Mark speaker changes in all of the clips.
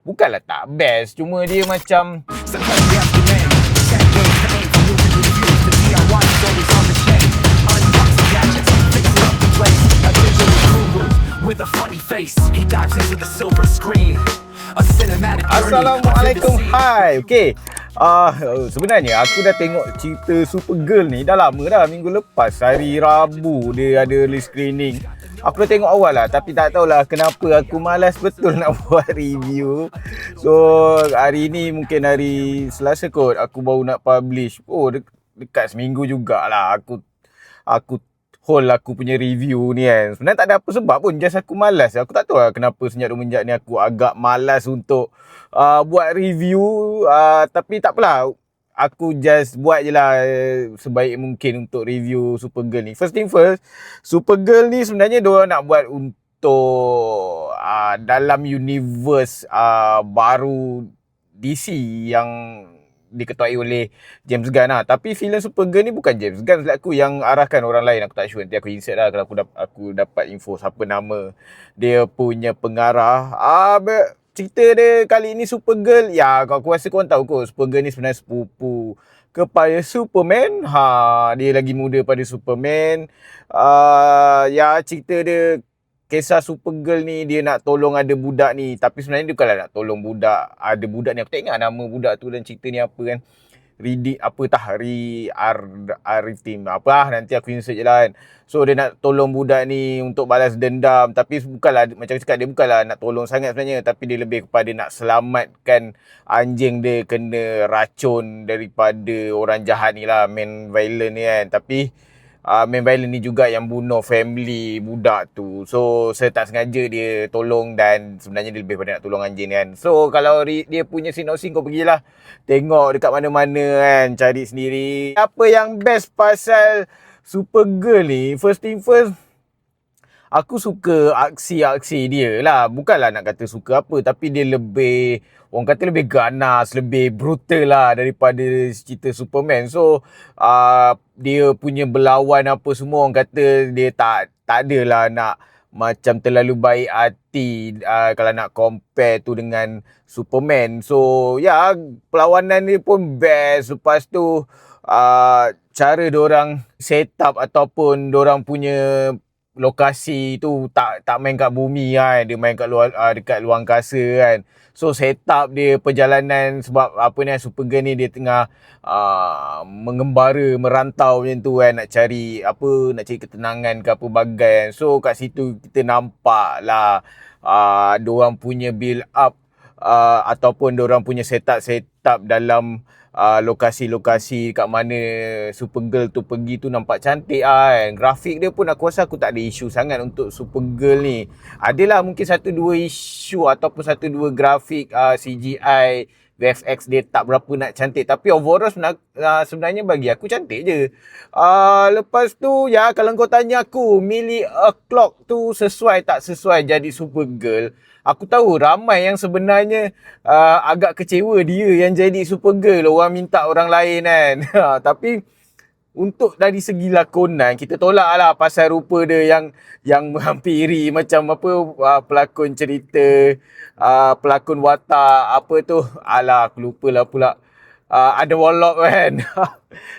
Speaker 1: bukanlah tak best, cuma dia macam Assalamualaikum, hai. Okay, sebenarnya aku dah tengok cerita Supergirl ni dah lama dah. Minggu lepas hari Rabu dia ada release screening. Aku dah tengok awal lah, tapi tak tahulah kenapa aku malas betul nak buat review. So hari ni mungkin hari Selasa kot aku baru nak publish. Dekat seminggu jugalah aku hold aku punya review ni kan. Sebenarnya tak ada apa sebab pun, just aku malas. Aku tak tahu lah kenapa semenjak ni aku agak malas untuk buat review. Tapi tak apalah, aku just buat je lah sebaik mungkin untuk review Supergirl ni. First thing first, Supergirl ni sebenarnya diorang nak buat untuk dalam universe baru DC yang diketuai oleh James Gunn lah. Tapi filem Supergirl ni bukan James Gunn selaku yang arahkan, orang lain. Aku tak sure, nanti aku insert lah kalau aku dapat info siapa nama dia punya pengarah. Cerita dia kali ni Supergirl, ya aku rasa korang tahu kot, Supergirl ni sebenarnya sepupu kepada Superman. Dia lagi muda pada Superman. Ya cerita dia, kisah Supergirl ni dia nak tolong ada budak ni, tapi sebenarnya dia bukanlah nak tolong budak. Ada budak ni, aku tak ingat nama budak tu dan cerita ni apa kan. Aritim apa nanti aku insert je lah kan. So dia nak tolong budak ni untuk balas dendam, tapi bukanlah, macam cakap, dia bukanlah nak tolong sangat sebenarnya, tapi dia lebih kepada nak selamatkan anjing dia kena racun daripada orang jahat ni lah, main villain ni kan. Tapi main villain ni juga yang bunuh family budak tu. So saya tak sengaja dia tolong, dan sebenarnya dia lebih pada nak tolong anjing ni kan. So kalau dia punya sinopsis kau pergilah tengok dekat mana-mana kan, cari sendiri. Apa yang best pasal Supergirl ni, first thing first, aku suka aksi-aksi dia lah. Bukanlah nak kata suka apa, tapi dia lebih, orang kata lebih ganas, lebih brutal lah daripada cerita Superman. So dia punya berlawan apa semua, orang kata dia tak adalah nak macam terlalu baik hati kalau nak compare tu dengan Superman. So ya, perlawanan dia pun best. Lepas tu cara diorang set up ataupun diorang punya lokasi tu tak main kat bumi kan, dia main kat luar, dekat luar angkasa kan. So set up dia perjalanan, sebab apa ni, Supergirl ni dia tengah mengembara, merantau macam tu kan, nak cari ketenangan ke apa bagai kan. So kat situ kita nampak lah diorang punya build up ataupun diorang punya set up dalam lokasi-lokasi kat mana Supergirl tu pergi tu nampak cantik kan. Grafik dia pun aku rasa aku tak ada isu sangat untuk Supergirl ni. Adalah mungkin 1-2 isu ataupun 1-2 grafik CGI, VFX dia tak berapa nak cantik, tapi overall sebenarnya bagi aku cantik je. Lepas tu ya, kalau kau tanya aku Millie O'Clock tu sesuai tak sesuai jadi Supergirl, aku tahu ramai yang sebenarnya agak kecewa dia yang jadi Supergirl. Orang minta orang lain kan. Tapi untuk dari segi lakonan, kita tolak lah pasal rupa dia yang menghampiri macam apa, pelakon cerita, pelakon watak apa tu, aku lupa lah pula. Ada Warlock kan.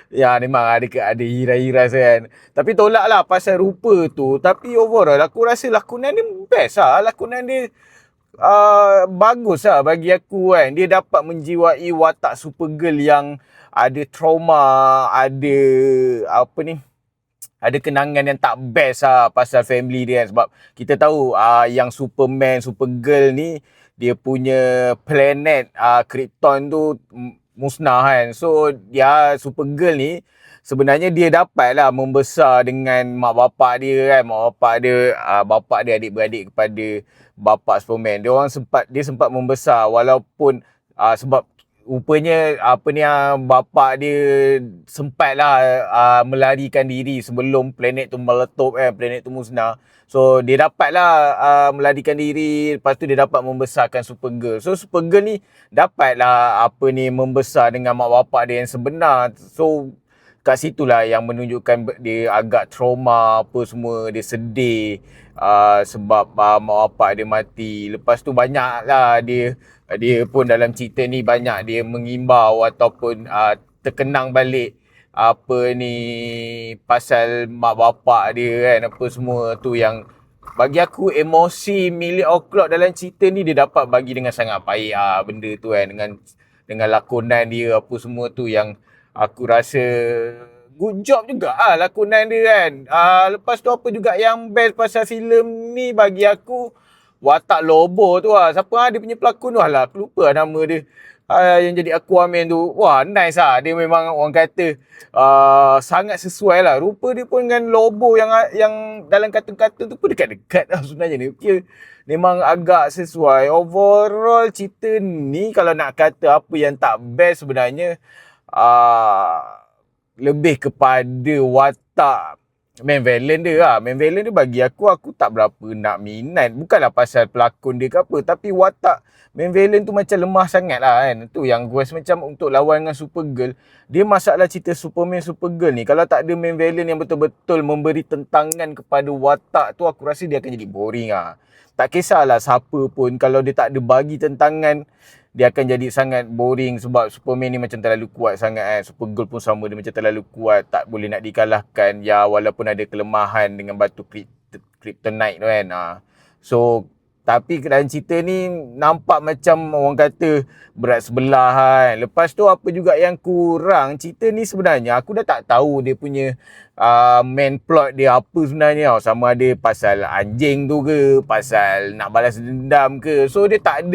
Speaker 1: Ya memang ada hira-hira kan. Tapi tolak lah pasal rupa tu. Tapi overall aku rasa lakonan dia best lah. Lakonan dia bagus lah bagi aku kan. Dia dapat menjiwai watak Supergirl yang ada trauma, ada kenangan yang tak best lah pasal family dia kan. Sebab kita tahu yang Supergirl ni, dia punya planet Krypton tu musnah kan. So dia Supergirl ni sebenarnya dia dapat lah membesar dengan mak bapak dia kan. Bapak dia adik-beradik kepada bapak Superman. Dia sempat membesar, walaupun sebab rupanya bapak dia sempat lah melarikan diri sebelum planet tu meletup kan, planet tu musnah. So dia dapat lah melarikan diri, lepas tu dia dapat membesarkan Supergirl. So Supergirl ni dapat lah membesar dengan mak bapak dia yang sebenar. So kat situlah yang menunjukkan dia agak trauma apa semua, dia sedih sebab mak bapak dia mati. Lepas tu banyak lah dia Dia pun dalam cerita ni banyak dia mengimbau ataupun terkenang balik apa ni pasal mak bapak dia kan, apa semua tu yang bagi aku emosi Millie O'Clock dalam cerita ni dia dapat bagi dengan sangat baik benda tu kan, dengan lakonan dia apa semua tu yang aku rasa good job juga lakonan dia kan. Lepas tu apa juga yang best pasal filem ni bagi aku, watak Lobo tu siapa dia punya pelakon tu aku lupa nama dia. Yang jadi Aquaman tu, wah nice dia memang orang kata sangat sesuai lah. Rupa dia pun dengan Lobo yang dalam kartun-kartun tu pun dekat-dekat sebenarnya dia memang agak sesuai. Overall cerita ni kalau nak kata apa yang tak best sebenarnya, lebih kepada watak main villain dia Main villain dia bagi aku tak berapa nak minat. Bukanlah pasal pelakon dia ke apa, tapi watak main villain tu macam lemah sangat kan. Tu yang gue rasa macam untuk lawan dengan Supergirl. Dia masalah cerita Superman Supergirl ni, kalau tak ada main villain yang betul-betul memberi tentangan kepada watak tu, aku rasa dia akan jadi boring Tak kisahlah siapa pun, kalau dia tak ada bagi tentangan, dia akan jadi sangat boring. Sebab Superman ni macam terlalu kuat sangat kan. Supergirl pun sama, dia macam terlalu kuat, tak boleh nak dikalahkan. Ya walaupun ada kelemahan dengan batu kryptonite tu kan. So tapi dalam cerita ni nampak macam orang kata berat sebelah kan. Lepas tu apa juga yang kurang cerita ni sebenarnya, aku dah tak tahu dia punya main plot dia apa sebenarnya. Sama ada pasal anjing tu ke, pasal nak balas dendam ke. So dia tak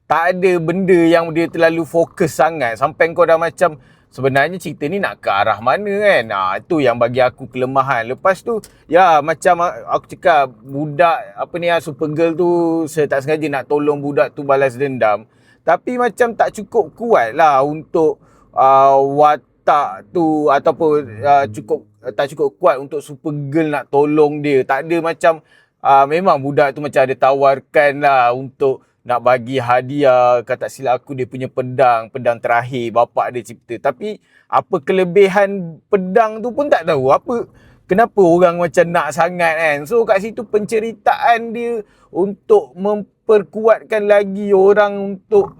Speaker 1: ada benda yang dia terlalu fokus sangat sampai kau dah macam sebenarnya cerita ni nak ke arah mana kan. Itu yang bagi aku kelemahan. Lepas tu ya macam aku cakap, budak Supergirl tu saya tak sengaja nak tolong budak tu balas dendam, tapi macam tak cukup kuat lah untuk watak tu, ataupun tak cukup kuat untuk Supergirl nak tolong dia. Tak ada macam memang budak tu macam ada tawarkan lah untuk nak bagi hadiah, kata silap aku dia punya pedang terakhir bapak dia cipta. Tapi apa kelebihan pedang tu pun tak tahu. Kenapa orang macam nak sangat kan. So kat situ penceritaan dia untuk memperkuatkan lagi orang untuk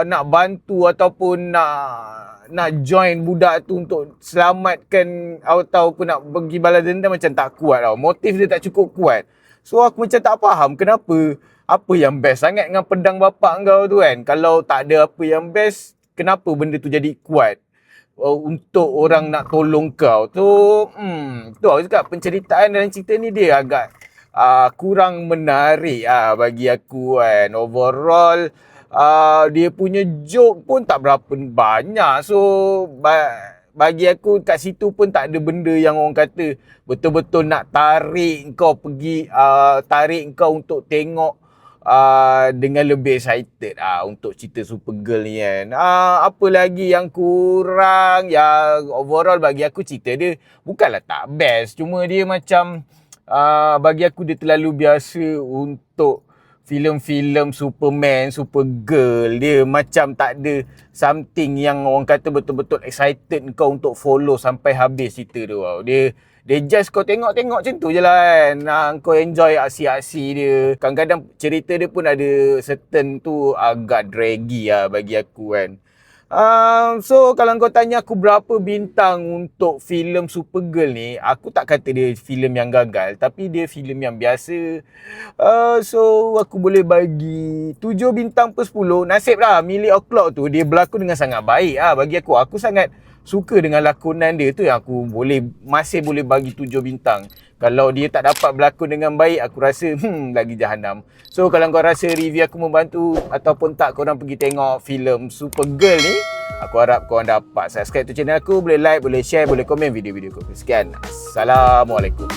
Speaker 1: nak bantu ataupun nak join budak tu untuk selamatkan ataupun nak pergi balas dendam, macam tak kuat tau. Motif dia tak cukup kuat. So aku macam tak faham kenapa. Apa yang best sangat dengan pedang bapak kau tu kan. Kalau tak ada apa yang best, kenapa benda tu jadi kuat untuk orang nak tolong kau tu. Tu aku cakap, penceritaan dalam cerita ni dia agak kurang menarik bagi aku kan. Overall dia punya joke pun tak berapa banyak. So bagi aku kat situ pun tak ada benda yang orang kata betul-betul nak tarik kau pergi, tarik kau untuk tengok dengan lebih excited untuk cerita Supergirl ni kan. Apa lagi yang kurang? Ya overall bagi aku cerita dia bukanlah tak best, cuma dia macam bagi aku dia terlalu biasa untuk filem-filem Superman, Supergirl. Dia macam tak ada something yang orang kata betul-betul excited kau untuk follow sampai habis cerita tu. Dia just kau tengok-tengok macam tu je lah kan. Kau enjoy aksi-aksi dia. Kadang-kadang cerita dia pun ada certain tu agak draggy bagi aku kan. So kalau kau tanya aku berapa bintang untuk filem Supergirl ni, aku tak kata dia filem yang gagal, tapi dia filem yang biasa. So aku boleh bagi 7 bintang per 10. Nasib lah Millie O'Clock tu dia berlakon dengan sangat baik bagi aku. Aku sangat suka dengan lakonan dia, tu yang aku masih boleh bagi 7 bintang. Kalau dia tak dapat berlakon dengan baik, aku rasa lagi jahanam. So kalau kau rasa review aku membantu ataupun tak, korang pergi tengok filem Supergirl ni. Aku harap korang dapat subscribe tu channel aku, boleh like, boleh share, boleh komen video-video aku. Sekian, Assalamualaikum.